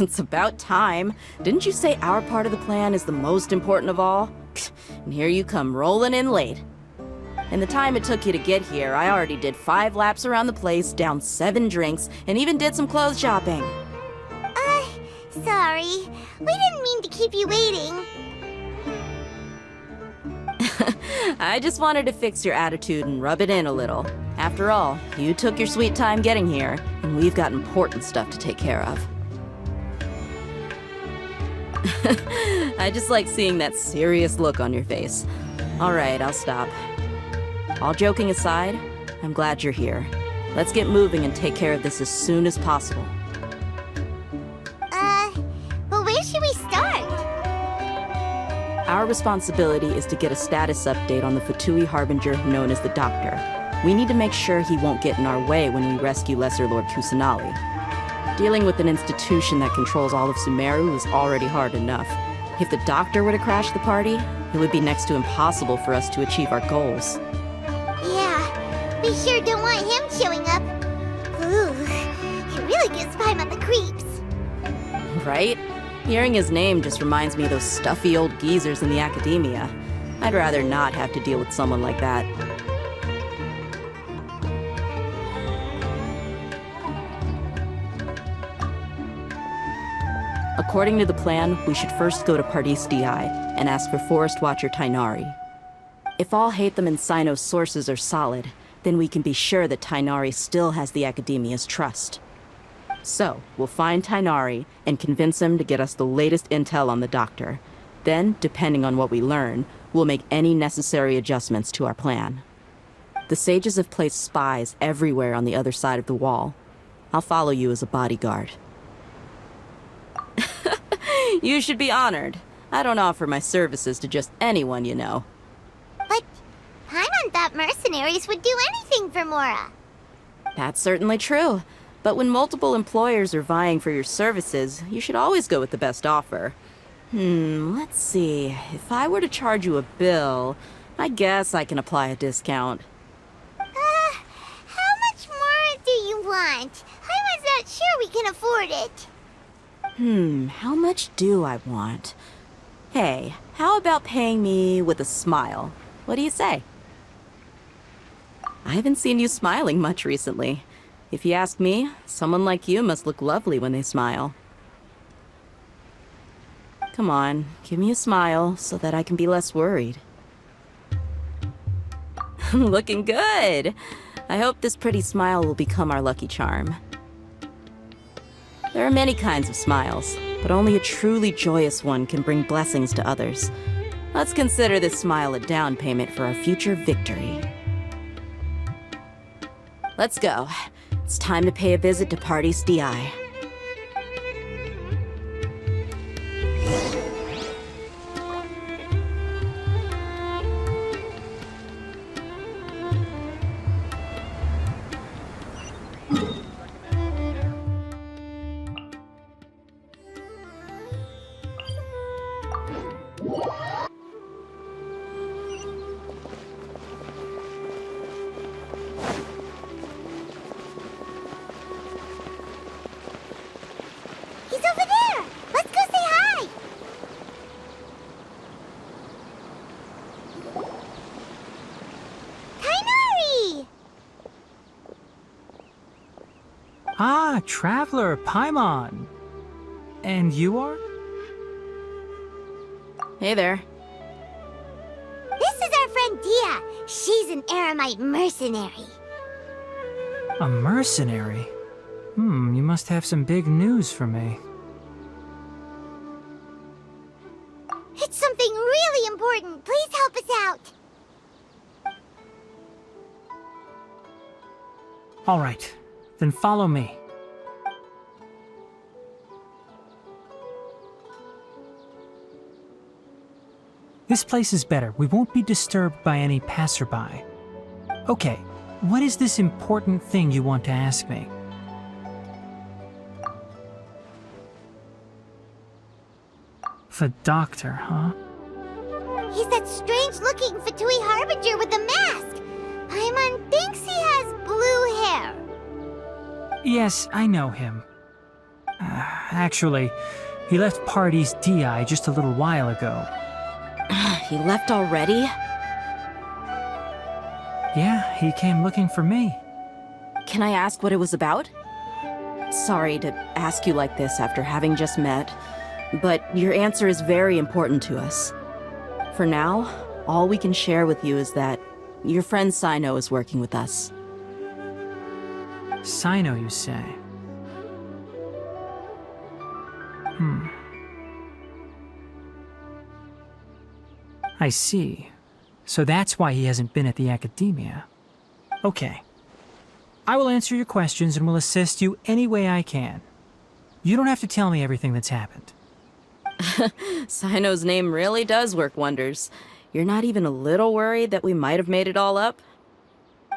It's about time. Didn't you say our part of the plan is the most important of all? And here you come rolling in late. In the time it took you to get here, I already did 5 laps around the place, downed 7 drinks, and even did some clothes shopping. Sorry. We didn't mean to keep you waiting. I just wanted to fix your attitude and rub it in a little. After all, you took your sweet time getting here, and we've got important stuff to take care of. I just like seeing that serious look on your face. All right, I'll stop. All joking aside, I'm glad you're here. Let's get moving and take care of this as soon as possible. But where should we start? Our responsibility is to get a status update on the Fatui Harbinger known as the Doctor. We need to make sure he won't get in our way when we rescue Lesser Lord Kusanali. Dealing with an institution that controls all of Sumeru is already hard enough. If the Doctor were to crash the party, it would be next to impossible for us to achieve our goals. Yeah, we sure don't want him showing up. Ooh, it really gives Paimon the creeps. Right? Hearing his name just reminds me of those stuffy old geezers in the academia. I'd rather not have to deal with someone like that. According to the plan, we should first go to Pardis Di and ask for Forest Watcher Tainari. If all Hatham and Sino's sources are solid, then we can be sure that Tainari still has the Academia's trust. So, we'll find Tainari and convince him to get us the latest intel on the Doctor. Then, depending on what we learn, we'll make any necessary adjustments to our plan. The sages have placed spies everywhere on the other side of the wall. I'll follow you as a bodyguard. You should be honored. I don't offer my services to just anyone, you know. But Paimon thought mercenaries would do anything for Mora. That's certainly true. But when multiple employers are vying for your services, you should always go with the best offer. Let's see. If I were to charge you a bill, I guess I can apply a discount. How much more do you want? Paimon's not sure we can afford it. How much do I want? Hey, how about paying me with a smile? What do you say? I haven't seen you smiling much recently. If you ask me, someone like you must look lovely when they smile. Come on, give me a smile so that I can be less worried. Looking good! I hope this pretty smile will become our lucky charm. There are many kinds of smiles, but only a truly joyous one can bring blessings to others. Let's consider this smile a down payment for our future victory. Let's go. It's time to pay a visit to Pardis Di. He's over there! Let's go say hi! Tainari! Ah, Traveler, Paimon. And you are? Hey there. This is our friend Dia. She's an Aramite mercenary. A mercenary? You must have some big news for me. It's something really important. Please help us out. All right, then follow me. This place is better. We won't be disturbed by any passerby. Okay, what is this important thing you want to ask me? The Doctor, huh? He's that strange-looking Fatui Harbinger with the mask. Paimon thinks he has blue hair. Yes, I know him. Actually, he left Part East DI just a little while ago. He left already? Yeah, he came looking for me. Can I ask what it was about? Sorry to ask you like this after having just met, but your answer is very important to us. For now, all we can share with you is that your friend Sino is working with us. Sino, you say? I see. So that's why he hasn't been at the academia. Okay. I will answer your questions and will assist you any way I can. You don't have to tell me everything that's happened. Sino's name really does work wonders. You're not even a little worried that we might have made it all up?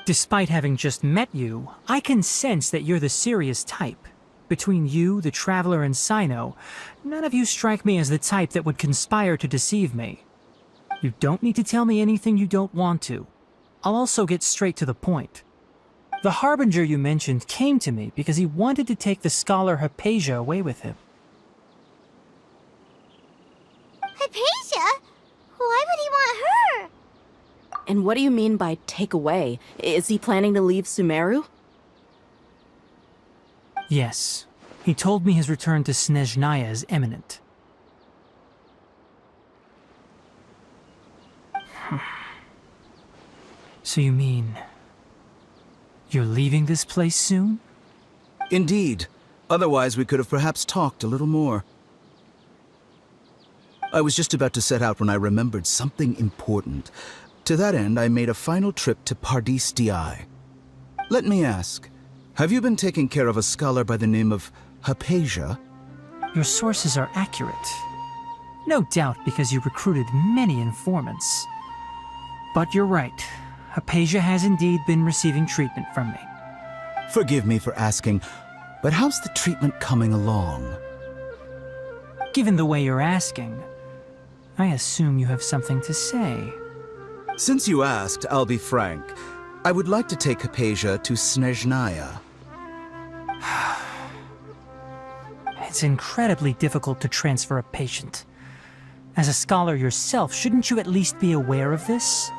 Despite having just met you, I can sense that you're the serious type. Between you, the Traveler, and Sino, none of you strike me as the type that would conspire to deceive me. You don't need to tell me anything you don't want to. I'll also get straight to the point. The Harbinger you mentioned came to me because he wanted to take the scholar Hypatia away with him. Hypatia? Why would he want her? And what do you mean by take away? Is he planning to leave Sumeru? Yes. He told me his return to Snezhnaya is imminent. So you mean... you're leaving this place soon? Indeed. Otherwise, we could have perhaps talked a little more. I was just about to set out when I remembered something important. To that end, I made a final trip to Pardis DI. Let me ask, have you been taking care of a scholar by the name of Hypatia? Your sources are accurate. No doubt because you recruited many informants. But you're right. Hypatia has indeed been receiving treatment from me. Forgive me for asking, but how's the treatment coming along? Given the way you're asking, I assume you have something to say. Since you asked, I'll be frank. I would like to take Hypatia to Snezhnaya. It's incredibly difficult to transfer a patient. As a scholar yourself, shouldn't you at least be aware of this?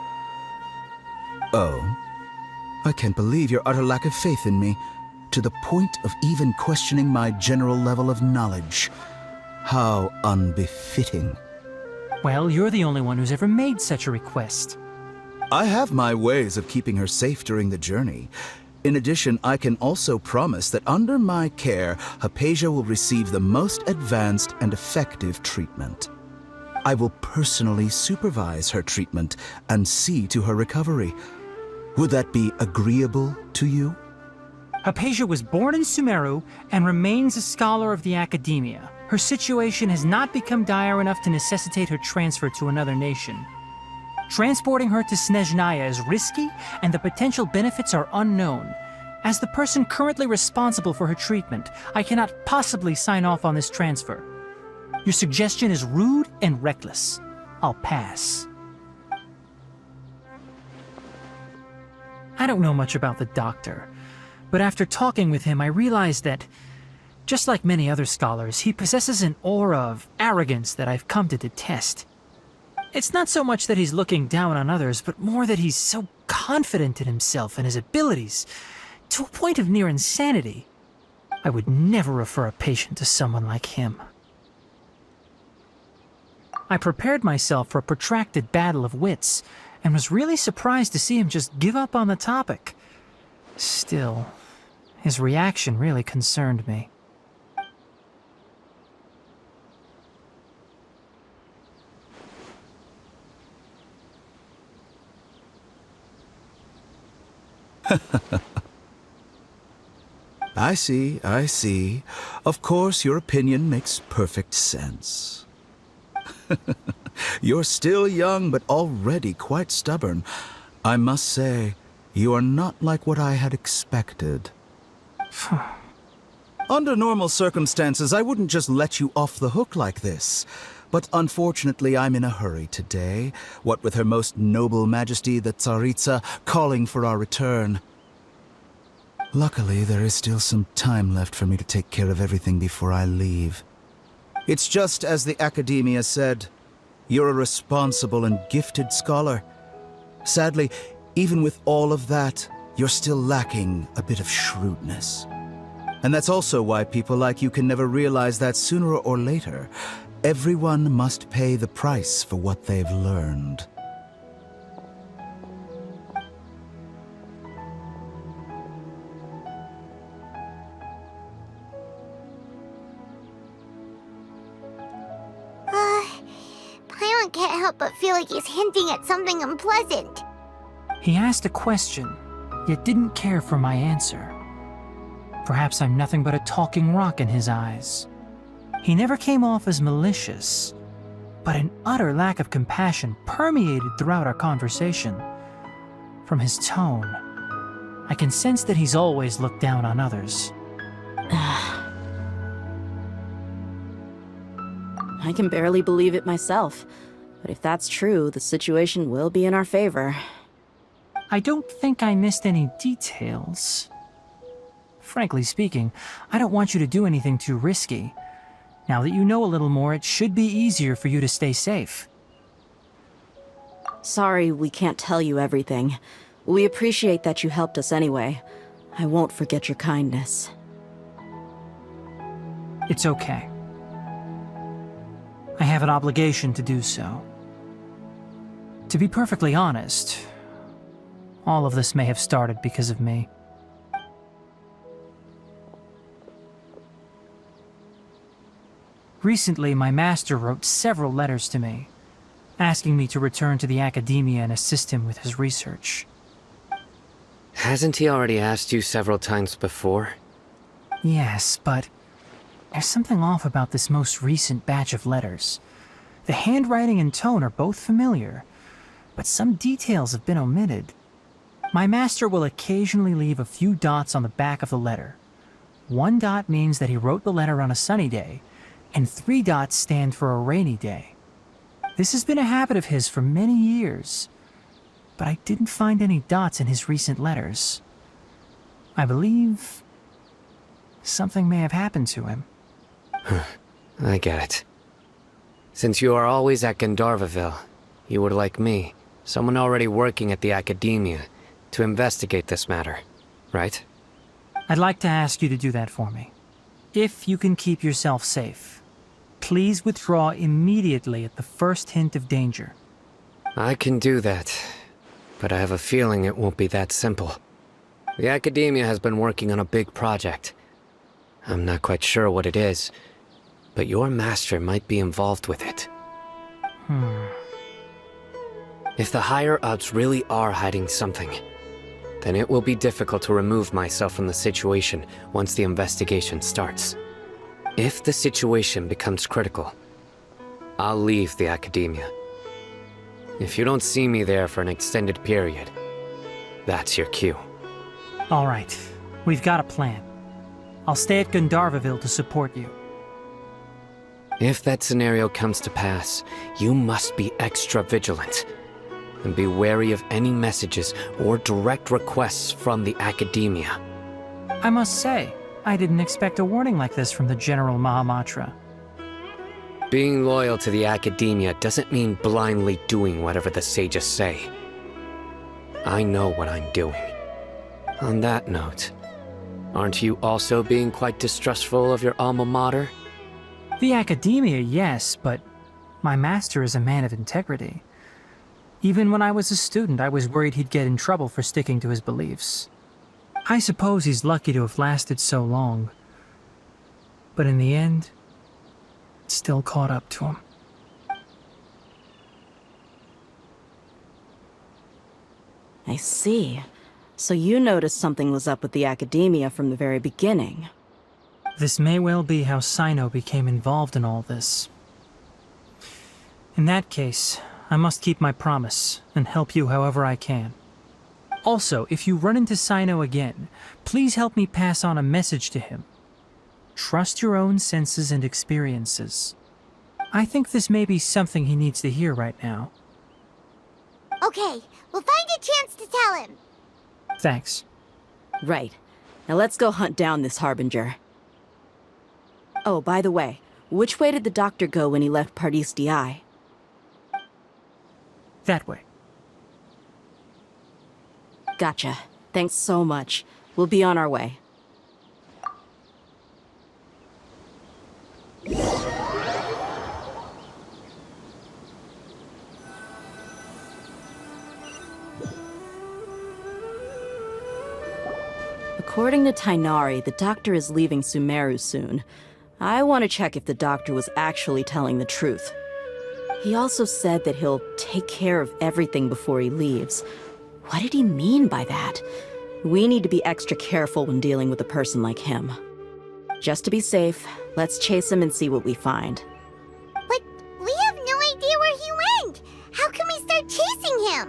Oh, I can't believe your utter lack of faith in me, to the point of even questioning my general level of knowledge. How unbefitting. Well, you're the only one who's ever made such a request. I have my ways of keeping her safe during the journey. In addition, I can also promise that under my care, Hypatia will receive the most advanced and effective treatment. I will personally supervise her treatment and see to her recovery. Would that be agreeable to you? Hypatia was born in Sumeru and remains a scholar of the academia. Her situation has not become dire enough to necessitate her transfer to another nation. Transporting her to Snezhnaya is risky, and the potential benefits are unknown. As the person currently responsible for her treatment, I cannot possibly sign off on this transfer. Your suggestion is rude and reckless. I'll pass. I don't know much about the doctor, but after talking with him, I realized that, just like many other scholars, he possesses an aura of arrogance that I've come to detest. It's not so much that he's looking down on others, but more that he's so confident in himself and his abilities, to a point of near insanity. I would never refer a patient to someone like him. I prepared myself for a protracted battle of wits, and was really surprised to see him just give up on the topic. Still, his reaction really concerned me. I see, I see. Of course, your opinion makes perfect sense. You're still young, but already quite stubborn. I must say, you are not like what I had expected. Under normal circumstances, I wouldn't just let you off the hook like this. But unfortunately, I'm in a hurry today, what with Her Most Noble Majesty the Tsaritsa calling for our return. Luckily, there is still some time left for me to take care of everything before I leave. It's just as the Academia said. You're a responsible and gifted scholar. Sadly, even with all of that, you're still lacking a bit of shrewdness. And that's also why people like you can never realize that sooner or later, everyone must pay the price for what they've learned. Paimon can't help but feel like he's hinting at something unpleasant. He asked a question, yet didn't care for my answer. Perhaps I'm nothing but a talking rock in his eyes. He never came off as malicious, but an utter lack of compassion permeated throughout our conversation. From his tone, I can sense that he's always looked down on others. I can barely believe it myself. But if that's true, the situation will be in our favor. I don't think I missed any details. Frankly speaking, I don't want you to do anything too risky. Now that you know a little more, it should be easier for you to stay safe. Sorry we can't tell you everything. We appreciate that you helped us anyway. I won't forget your kindness. It's okay. I have an obligation to do so. To be perfectly honest, all of this may have started because of me. Recently, my master wrote several letters to me, asking me to return to the Academia and assist him with his research. Hasn't he already asked you several times before? Yes, but there's something off about this most recent batch of letters. The handwriting and tone are both familiar, but some details have been omitted. My master will occasionally leave a few dots on the back of the letter. 1 dot means that he wrote the letter on a sunny day, and 3 dots stand for a rainy day. This has been a habit of his for many years, but I didn't find any dots in his recent letters. I believe something may have happened to him. I get it. Since you are always at Gandharvaville, you would like me, someone already working at the Academia, to investigate this matter, right? I'd like to ask you to do that for me. If you can keep yourself safe, please withdraw immediately at the first hint of danger. I can do that, but I have a feeling it won't be that simple. The Academia has been working on a big project. I'm not quite sure what it is, but your master might be involved with it. If the higher-ups really are hiding something, then it will be difficult to remove myself from the situation once the investigation starts. If the situation becomes critical, I'll leave the Academia. If you don't see me there for an extended period, that's your cue. All right, we've got a plan. I'll stay at Gandharvaville to support you. If that scenario comes to pass, you must be extra vigilant. And be wary of any messages or direct requests from the Academia. I must say, I didn't expect a warning like this from the General Mahamatra. Being loyal to the Academia doesn't mean blindly doing whatever the sages say. I know what I'm doing. On that note, aren't you also being quite distrustful of your alma mater? The Academia, yes, but my master is a man of integrity. Even when I was a student, I was worried he'd get in trouble for sticking to his beliefs. I suppose he's lucky to have lasted so long. But in the end, it still caught up to him. I see. So you noticed something was up with the Academia from the very beginning. This may well be how Sino became involved in all this. In that case, I must keep my promise and help you however I can. Also, if you run into Sino again, please help me pass on a message to him. Trust your own senses and experiences. I think this may be something he needs to hear right now. Okay, we'll find a chance to tell him. Thanks. Right. Now let's go hunt down this Harbinger. Oh, by the way, which way did the doctor go when he left Paradis DI? That way. Gotcha. Thanks so much. We'll be on our way. According to Tainari, the doctor is leaving Sumeru soon. I want to check if the doctor was actually telling the truth. He also said that he'll take care of everything before he leaves. What did he mean by that? We need to be extra careful when dealing with a person like him. Just to be safe, let's chase him and see what we find. But we have no idea where he went! How can we start chasing him?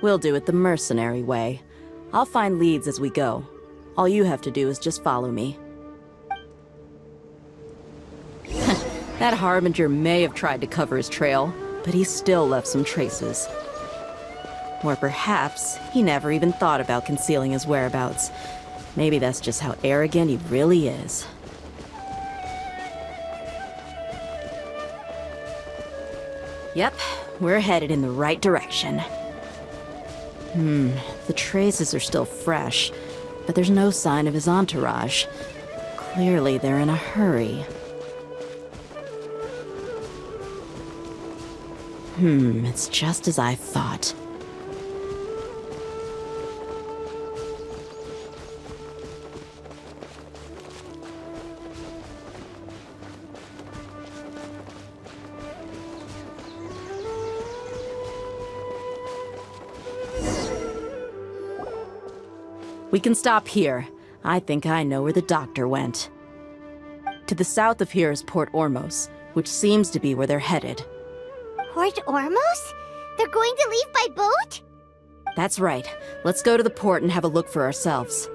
We'll do it the mercenary way. I'll find leads as we go. All you have to do is just follow me. That Harbinger may have tried to cover his trail, but he still left some traces. Or perhaps he never even thought about concealing his whereabouts. Maybe that's just how arrogant he really is. Yep, we're headed in the right direction. The traces are still fresh, but there's no sign of his entourage. Clearly, they're in a hurry. It's just as I thought. We can stop here. I think I know where the doctor went. To the south of here is Port Ormos, which seems to be where they're headed. Port Ormos? They're going to leave by boat? That's right. Let's go to the port and have a look for ourselves.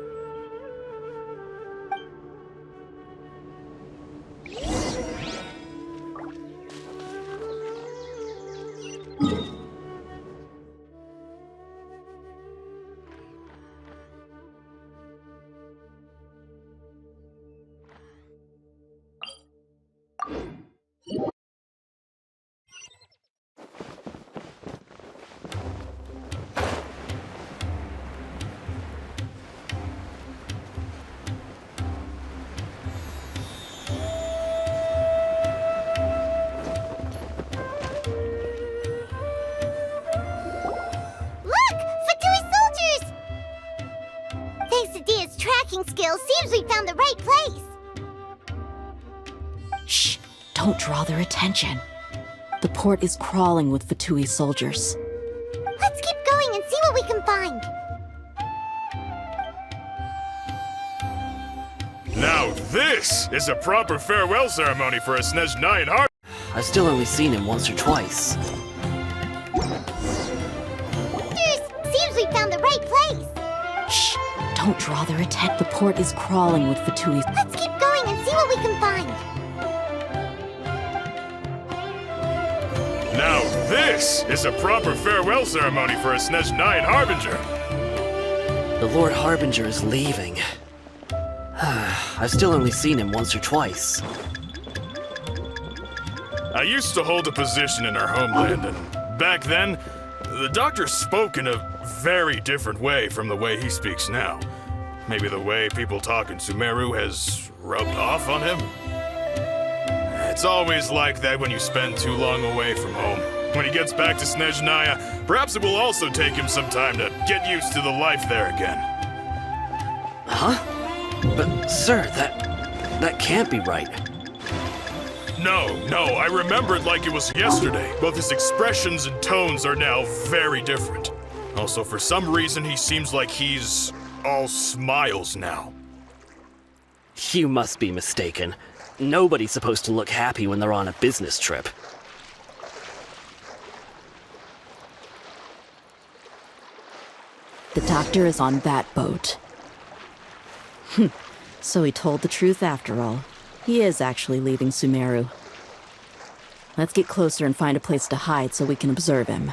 Skill seems we found the right place. Shh! Don't draw their attention. The port is crawling with Fatui soldiers. Let's keep going and see what we can find. Now this is a proper farewell ceremony for a Snezhnayan Harbinger. I've still only seen him once or twice. Seems we found the right place. Shh! Don't draw their attention. The port is crawling with Fatui. Let's keep going and see what we can find. Now this is a proper farewell ceremony for a Snezhnayan Harbinger. The Lord Harbinger is leaving. I've still only seen him once or twice. I used to hold a position in our homeland, and back then, the doctor spoke in a very different way from the way he speaks now. Maybe the way people talk in Sumeru has rubbed off on him? It's always like that when you spend too long away from home. When he gets back to Snezhnaya, perhaps it will also take him some time to get used to the life there again. Huh? But, sir, that can't be right. No, I remember it like it was yesterday. Both his expressions and tones are now very different. Also, for some reason, he seems like he's all smiles now. You must be mistaken. Nobody's supposed to look happy when they're on a business trip. The doctor is on that boat. So he told the truth after all. He is actually leaving Sumeru. Let's get closer and find a place to hide so we can observe him.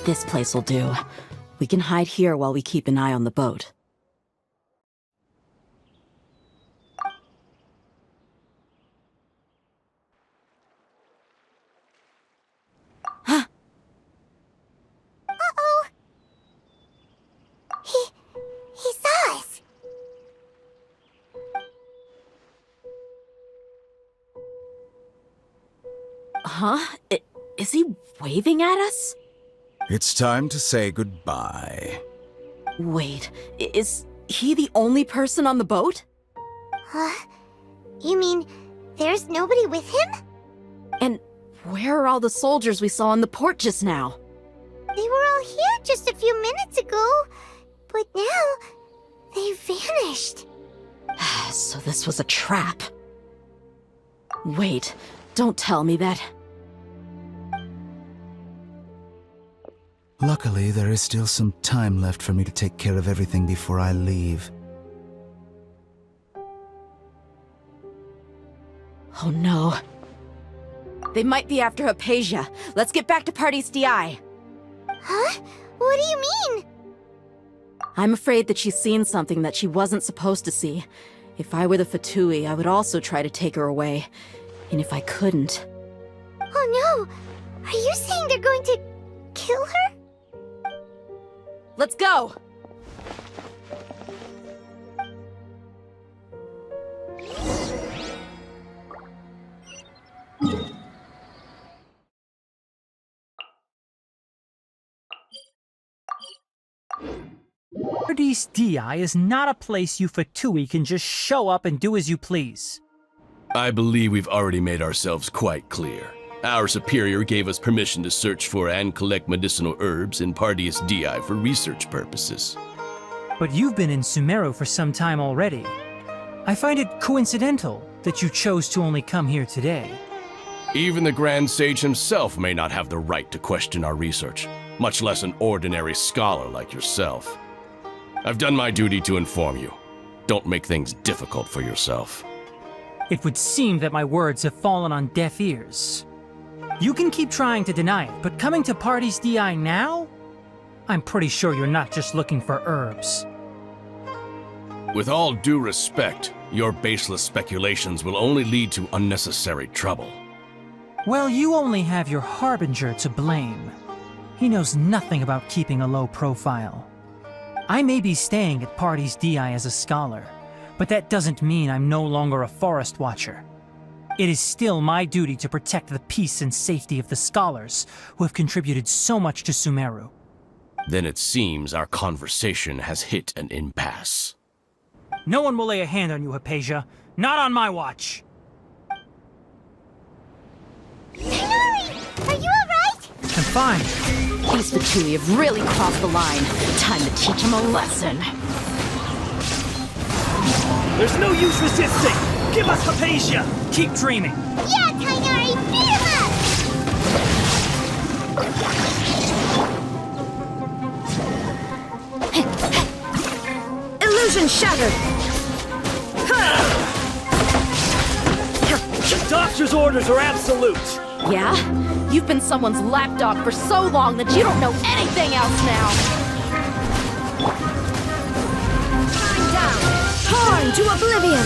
This place will do. We can hide here while we keep an eye on the boat. Uh-oh! He saw us! Huh? Is he waving at us? It's time to say goodbye. Wait, is he the only person on the boat? Huh? You mean there's nobody with him? And where are all the soldiers we saw in the port just now? They were all here just a few minutes ago, but now they vanished. So this was a trap. Wait, don't tell me that. Luckily, there is still some time left for me to take care of everything before I leave. Oh no. They might be after Hypatia. Let's get back to Party's DI. Huh? What do you mean? I'm afraid that she's seen something that she wasn't supposed to see. If I were the Fatui, I would also try to take her away. And if I couldn't... Oh no! Are you saying they're going to kill her? Let's go! Party's DI is not a place you Fatui can just show up and do as you please. I believe we've already made ourselves quite clear. Our superior gave us permission to search for and collect medicinal herbs in Pardius DI for research purposes. But you've been in Sumeru for some time already. I find it coincidental that you chose to only come here today. Even the Grand Sage himself may not have the right to question our research, much less an ordinary scholar like yourself. I've done my duty to inform you. Don't make things difficult for yourself. It would seem that my words have fallen on deaf ears. You can keep trying to deny it, but coming to Party's DI now? I'm pretty sure you're not just looking for herbs. With all due respect, your baseless speculations will only lead to unnecessary trouble. Well, you only have your Harbinger to blame. He knows nothing about keeping a low profile. I may be staying at Party's DI as a scholar, but that doesn't mean I'm no longer a forest watcher. It is still my duty to protect the peace and safety of the scholars who have contributed so much to Sumeru. Then it seems our conversation has hit an impasse. No one will lay a hand on you, Hypatia. Not on my watch. Tainari! Are you alright? I'm fine. These Fatui have really crossed the line. Time to teach them a lesson. There's no use resisting! Give us Hypatia! Keep dreaming. Yeah, Tainari! Beat him up! Illusion shattered! The doctor's orders are absolute! Yeah? You've been someone's lapdog for so long that you don't know anything else now! Torn to oblivion!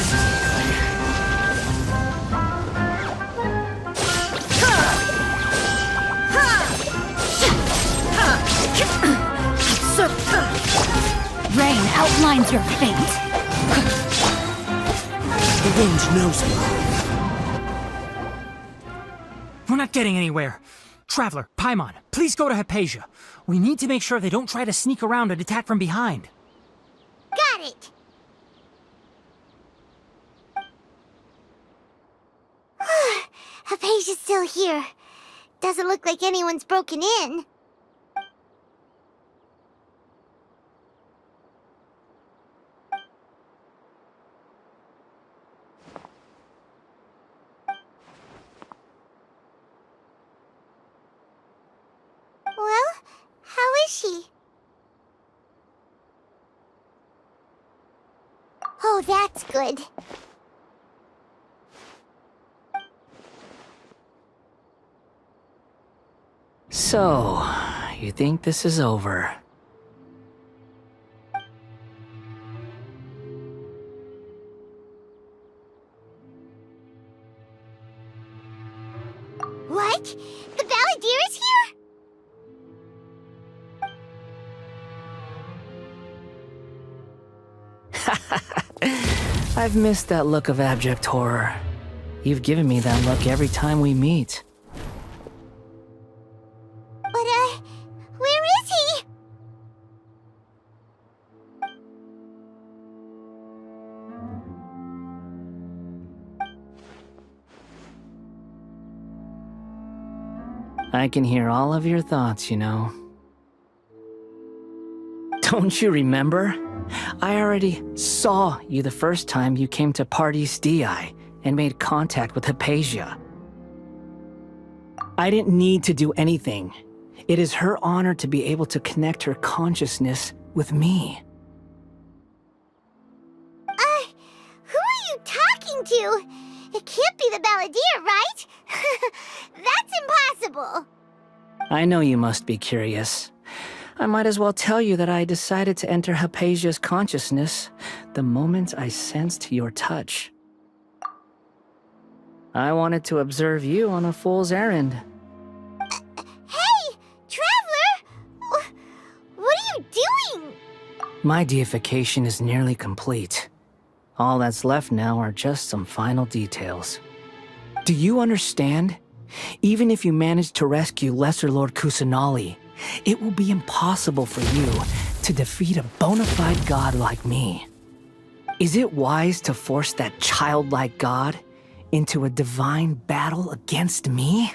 Rain outlines your fate. The wind knows me. We're not getting anywhere. Traveler, Paimon, please go to Hypatia. We need to make sure they don't try to sneak around and attack from behind. Got it! Hypatia's still here. Doesn't look like anyone's broken in. Well, how is she? Oh, that's good. So, You think this is over? What? The Balladeer is here? I've missed that look of abject horror. You've given me that look every time we meet. But, where is he? I can hear all of your thoughts, you know. Don't you remember? I already saw you the first time you came to Party's DI and made contact with Hypatia. I didn't need to do anything. It is her honor to be able to connect her consciousness with me. Who are you talking to? It can't be the Balladeer, right? That's impossible. I know you must be curious. I might as well tell you that I decided to enter Hypatia's consciousness the moment I sensed your touch. I wanted to observe you on a fool's errand. Hey, Traveler! What are you doing? My deification is nearly complete. All that's left now are just some final details. Do you understand? Even if you manage to rescue Lesser Lord Kusanali, it will be impossible for you to defeat a bona fide god like me. Is it wise to force that childlike god into a divine battle against me?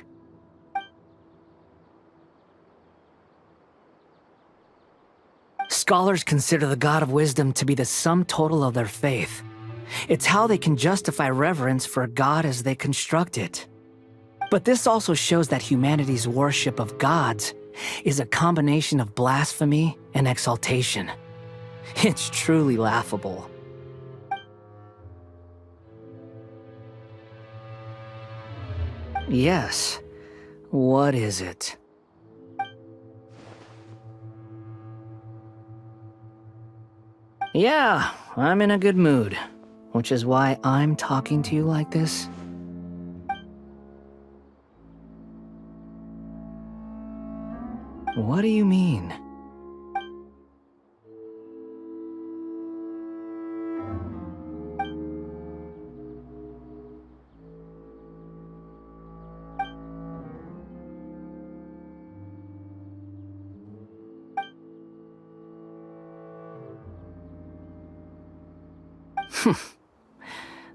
Scholars consider the God of Wisdom to be the sum total of their faith. It's how they can justify reverence for a god as they construct it. But this also shows that humanity's worship of gods is a combination of blasphemy and exaltation. It's truly laughable. Yes. What is it? Yeah, I'm in a good mood, which is why I'm talking to you like this. What do you mean?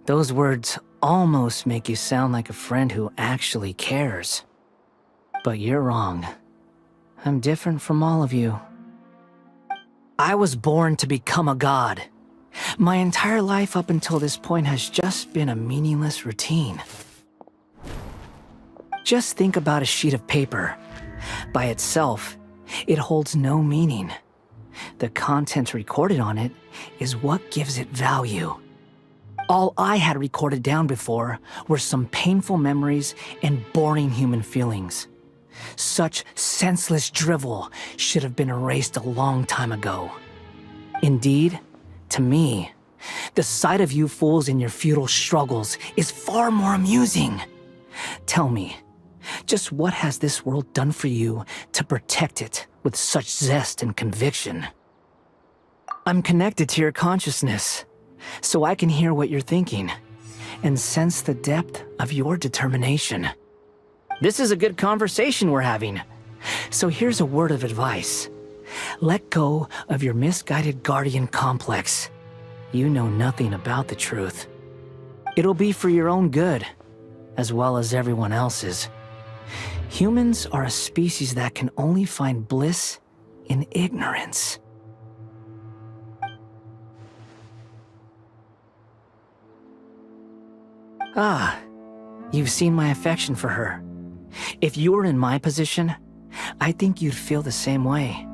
Those words almost make you sound like a friend who actually cares. But you're wrong. I'm different from all of you. I was born to become a god. My entire life up until this point has just been a meaningless routine. Just think about a sheet of paper. By itself, it holds no meaning. The content recorded on it is what gives it value. All I had recorded down before were some painful memories and boring human feelings. Such senseless drivel should have been erased a long time ago. Indeed, to me, the sight of you fools in your futile struggles is far more amusing. Tell me, just what has this world done for you to protect it with such zest and conviction? I'm connected to your consciousness, so I can hear what you're thinking and sense the depth of your determination. This is a good conversation we're having. So here's a word of advice. Let go of your misguided guardian complex. You know nothing about the truth. It'll be for your own good, as well as everyone else's. Humans are a species that can only find bliss in ignorance. Ah, you've seen my affection for her. If you were in my position, I think you'd feel the same way.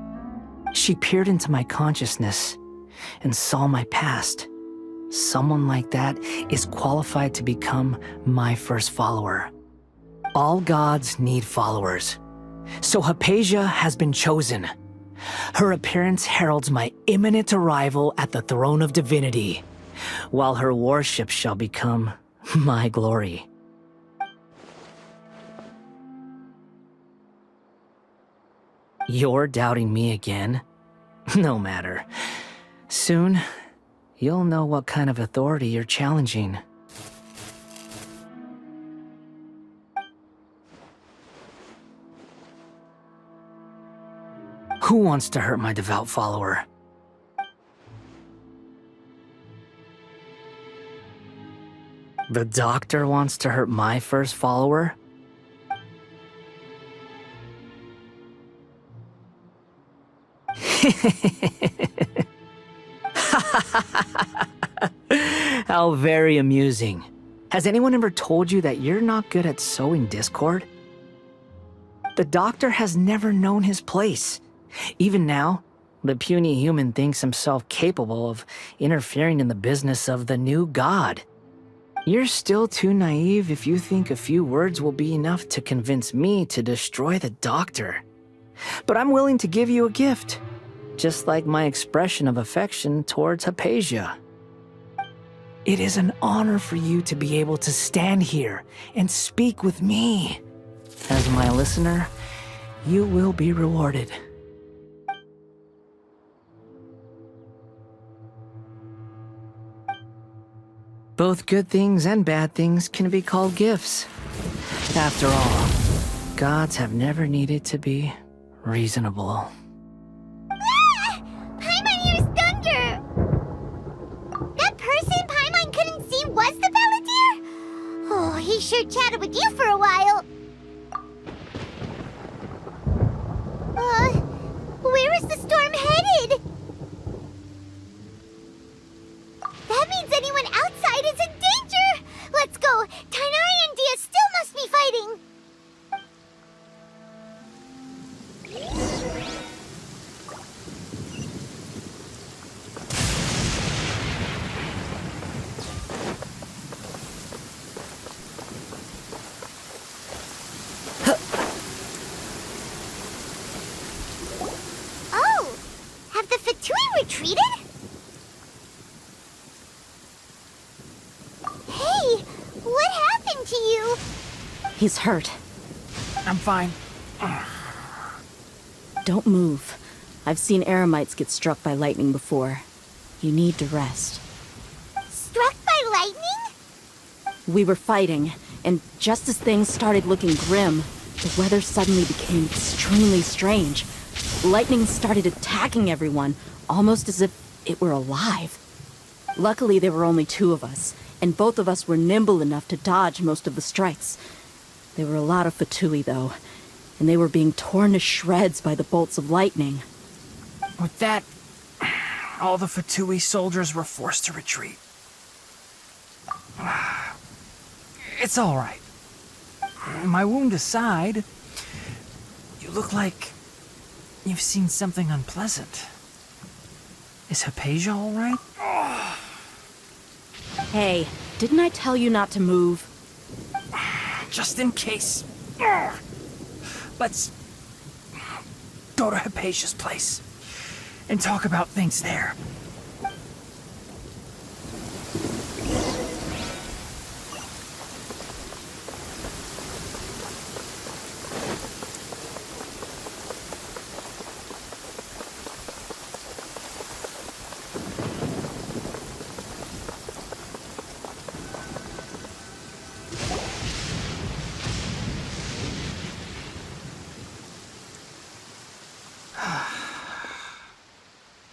She peered into my consciousness and saw my past. Someone like that is qualified to become my first follower. All gods need followers. So Hypatia has been chosen. Her appearance heralds my imminent arrival at the throne of divinity, while her worship shall become my glory. You're doubting me again? No matter. Soon, you'll know what kind of authority you're challenging. Who wants to hurt my devout follower? The doctor wants to hurt my first follower? How very amusing. Has anyone ever told you that you're not good at sowing discord? The doctor has never known his place. Even now, the puny human thinks himself capable of interfering in the business of the new god. You're still too naive if you think a few words will be enough to convince me to destroy the doctor. But I'm willing to give you a gift, just like my expression of affection towards Hypatia. It is an honor for you to be able to stand here and speak with me. As my listener, you will be rewarded. Both good things and bad things can be called gifts. After all, gods have never needed to be reasonable. Ah! Paimon hears thunder! That person Paimon couldn't see was the Balladeer? Oh, he sure chatted with you for a while. Where is the storm headed? That means anyone outside is in danger! Let's go! Tighnari and Dia still must be fighting! Oh! Have the Fatui retreated? Hey, what happened to you? He's hurt. I'm fine. Don't move. I've seen eremites get struck by lightning before. You need to rest. Struck by lightning? We were fighting, and just as things started looking grim, the weather suddenly became extremely strange. Lightning started attacking everyone, almost as if it were alive. Luckily, there were only two of us, and both of us were nimble enough to dodge most of the strikes. There were a lot of Fatui, though, and they were being torn to shreds by the bolts of lightning. With that, all the Fatui soldiers were forced to retreat. It's all right. My wound aside, you look like you've seen something unpleasant. Is Hypatia all right? Hey, didn't I tell you not to move? Just in case. Let's go to Hypatia's place and talk about things there.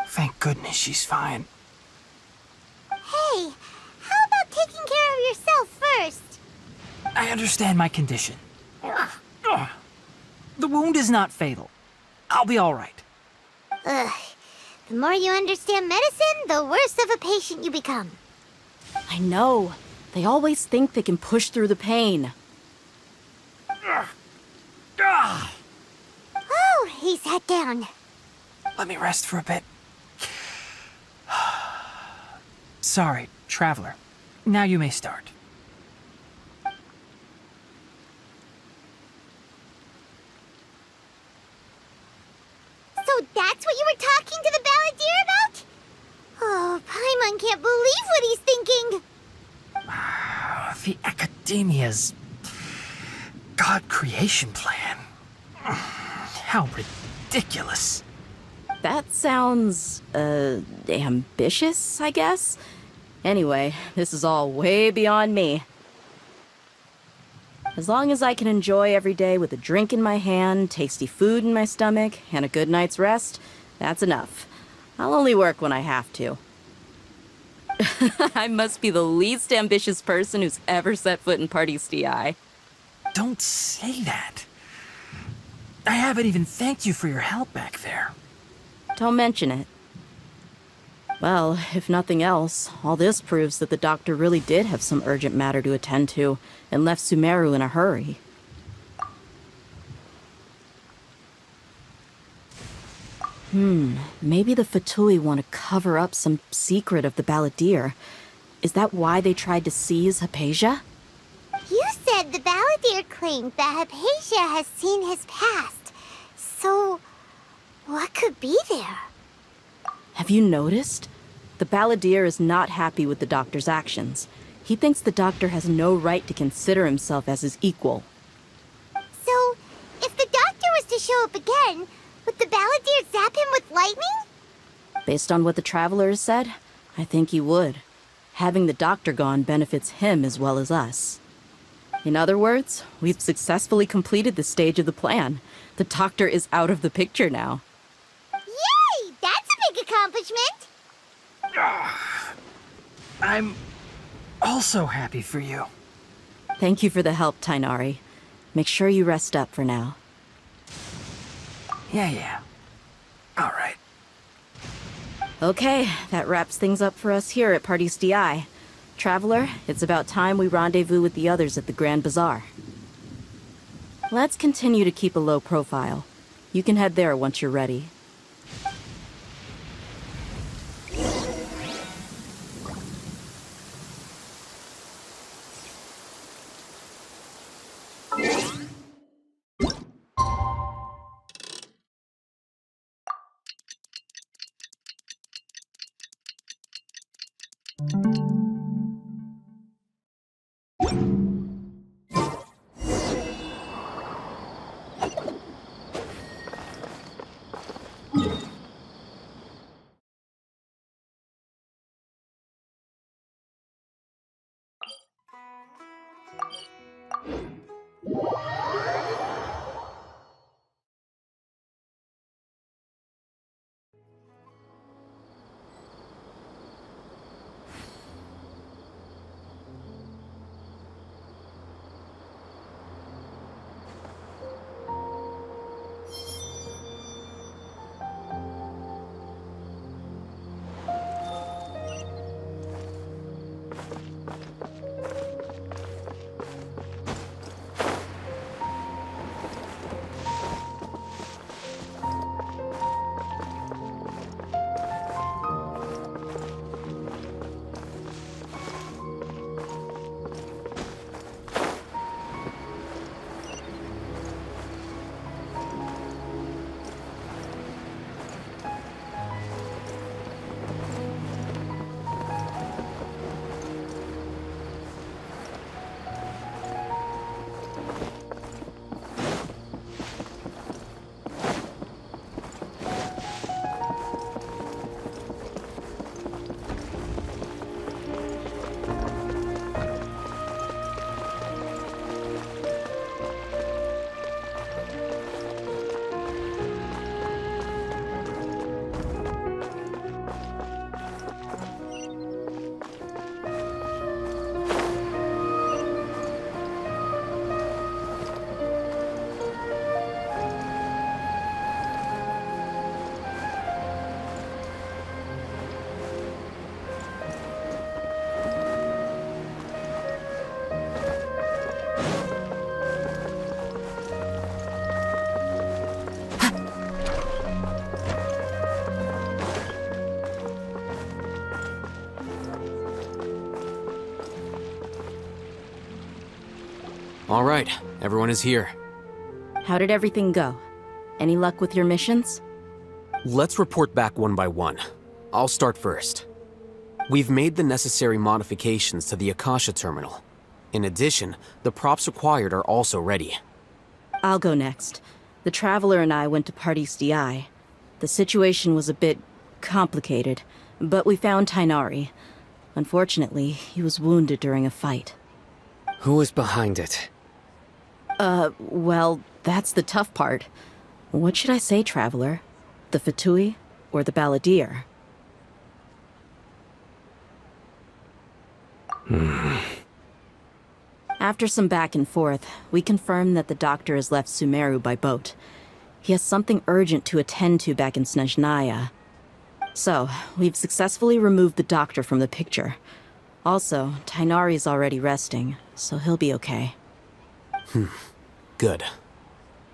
Thank goodness she's fine. Hey, how about taking care of yourself first? I understand my condition. Ugh. The wound is not fatal. I'll be all right. Ugh. The more you understand medicine, the worse of a patient you become. I know. They always think they can push through the pain. Oh, he sat down. Let me rest for a bit. Sorry, traveler. Now you may start. Academia's God creation plan. How ridiculous. That sounds, ambitious, I guess? Anyway, this is all way beyond me. As long as I can enjoy every day with a drink in my hand, tasty food in my stomach, and a good night's rest, that's enough. I'll only work when I have to. I must be the least ambitious person who's ever set foot in Party's DI. Don't say that. I haven't even thanked you for your help back there. Don't mention it. Well, if nothing else, all this proves that the doctor really did have some urgent matter to attend to, and left Sumeru in a hurry. Maybe the Fatui want to cover up some secret of the Balladeer. Is that why they tried to seize Hypatia? You said the Balladeer claimed that Hypatia has seen his past. So, what could be there? Have you noticed? The Balladeer is not happy with the doctor's actions. He thinks the doctor has no right to consider himself as his equal. So, if the doctor was to show up again, would the Balladeer zap him with lightning? Based on what the Traveler has said, I think he would. Having the doctor gone benefits him as well as us. In other words, we've successfully completed this stage of the plan. The doctor is out of the picture now. Yay! That's a big accomplishment! I'm also happy for you. Thank you for the help, Tainari. Make sure you rest up for now. Yeah. All right. Okay, that wraps things up for us here at Party's DI. Traveler, it's about time we rendezvous with the others at the Grand Bazaar. Let's continue to keep a low profile. You can head there once you're ready. All right, everyone is here. How did everything go? Any luck with your missions? Let's report back one by one. I'll start first. We've made the necessary modifications to the Akasha terminal. In addition, the props required are also ready. I'll go next. The Traveler and I went to Party's DI. The situation was a bit complicated, but we found Tainari. Unfortunately, he was wounded during a fight. Who is behind it? Well, that's the tough part. What should I say, Traveler? The Fatui or the Balladeer? After some back and forth, we confirmed that the doctor has left Sumeru by boat. He has something urgent to attend to back in Snezhnaya. So, we've successfully removed the doctor from the picture. Also, Tainari's already resting, so he'll be okay. Good.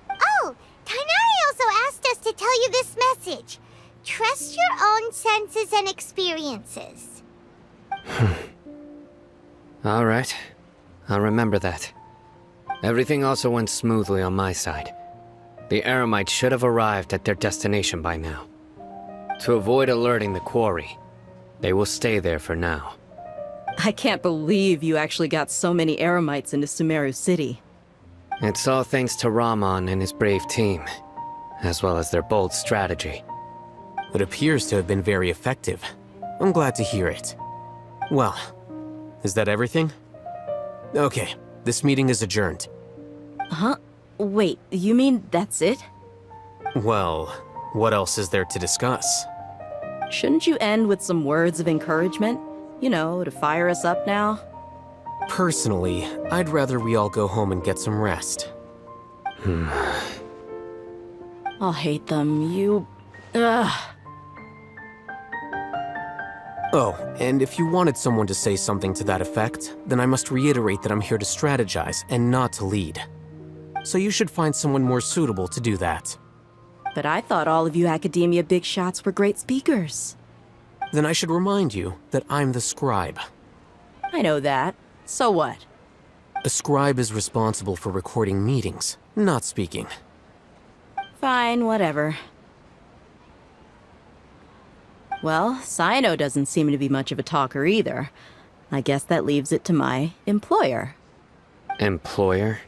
Oh, Tainari also asked us to tell you this message. Trust your own senses and experiences. All right. I'll remember that. Everything also went smoothly on my side. The Eremites should have arrived at their destination by now. To avoid alerting the quarry, they will stay there for now. I can't believe you actually got so many Eremites into Sumeru City. It's all thanks to Rahman and his brave team, as well as their bold strategy. It appears to have been very effective. I'm glad to hear it. Well, is that everything? Okay, this meeting is adjourned. Huh? Wait, you mean that's it? Well, what else is there to discuss? Shouldn't you end with some words of encouragement? You know, to fire us up now? Personally, I'd rather we all go home and get some rest. I'll hate them. Ugh. Oh, and if you wanted someone to say something to that effect, then I must reiterate that I'm here to strategize and not to lead. So you should find someone more suitable to do that. But I thought all of you Academia big shots were great speakers. Then I should remind you that I'm the scribe. I know that. So what? A scribe is responsible for recording meetings, not speaking. Fine, whatever. Well, Sino doesn't seem to be much of a talker either. I guess that leaves it to my employer. Employer?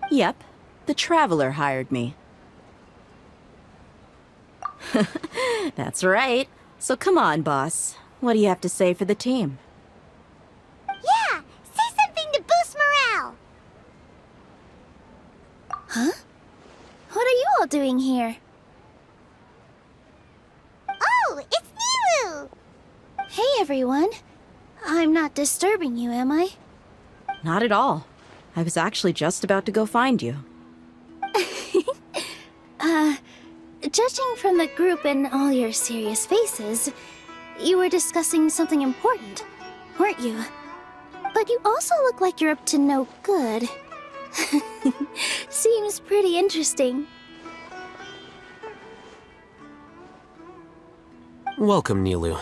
Yep, the Traveler hired me. That's right. So come on, boss. What do you have to say for the team? Yeah, say something to boost morale. Huh? What are you all doing here? Oh, it's Nilu! Hey, everyone. I'm not disturbing you, am I? Not at all. I was actually just about to go find you. Judging from the group and all your serious faces, you were discussing something important, weren't you? But you also look like you're up to no good. Seems pretty interesting. Welcome, Nilu.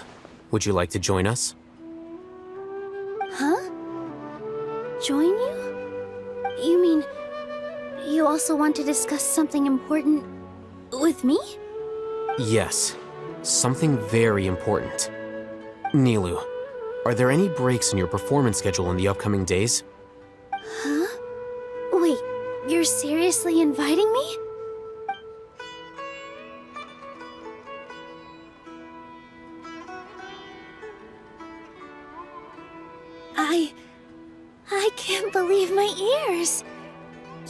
Would you like to join us? Huh? Join you? You mean you also want to discuss something important with me? Yes, something very important. Nilu, are there any breaks in your performance schedule in the upcoming days? Huh? Wait, you're seriously inviting me? I can't believe my ears.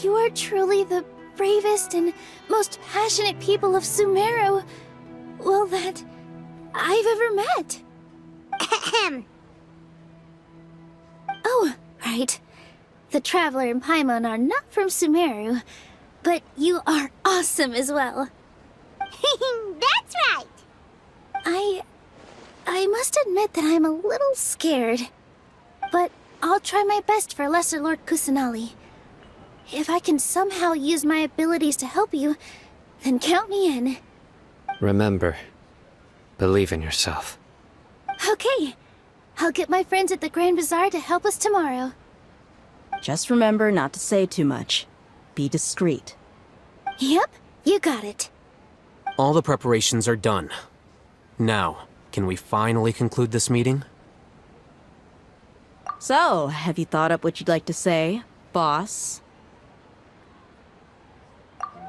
You are truly the bravest and most passionate people of Sumeru, well, that I've ever met. Ahem. Oh, right. The Traveler and Paimon are not from Sumeru, but you are awesome as well. That's right. I must admit that I'm a little scared, but I'll try my best for Lesser Lord Kusanali. If I can somehow use my abilities to help you, then count me in. Remember, believe in yourself. Okay. I'll get my friends at the Grand Bazaar to help us tomorrow. Just remember not to say too much. Be discreet. Yep, you got it. All the preparations are done. Now, can we finally conclude this meeting? So, have you thought up what you'd like to say, boss?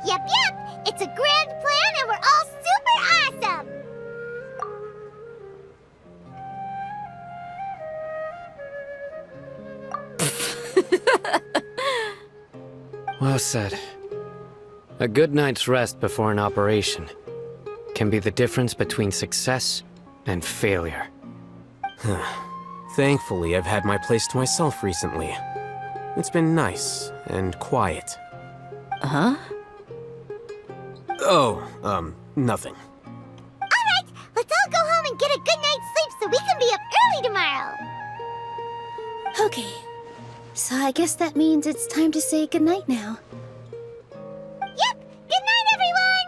Yep, yep! It's a grand plan and we're all super awesome! Well said. A good night's rest before an operation can be the difference between success and failure. Thankfully, I've had my place to myself recently. It's been nice and quiet. Huh? Oh, nothing. Alright, let's all go home and get a good night's sleep so we can be up early tomorrow! Okay, so I guess that means it's time to say goodnight now. Yep! Good night, everyone!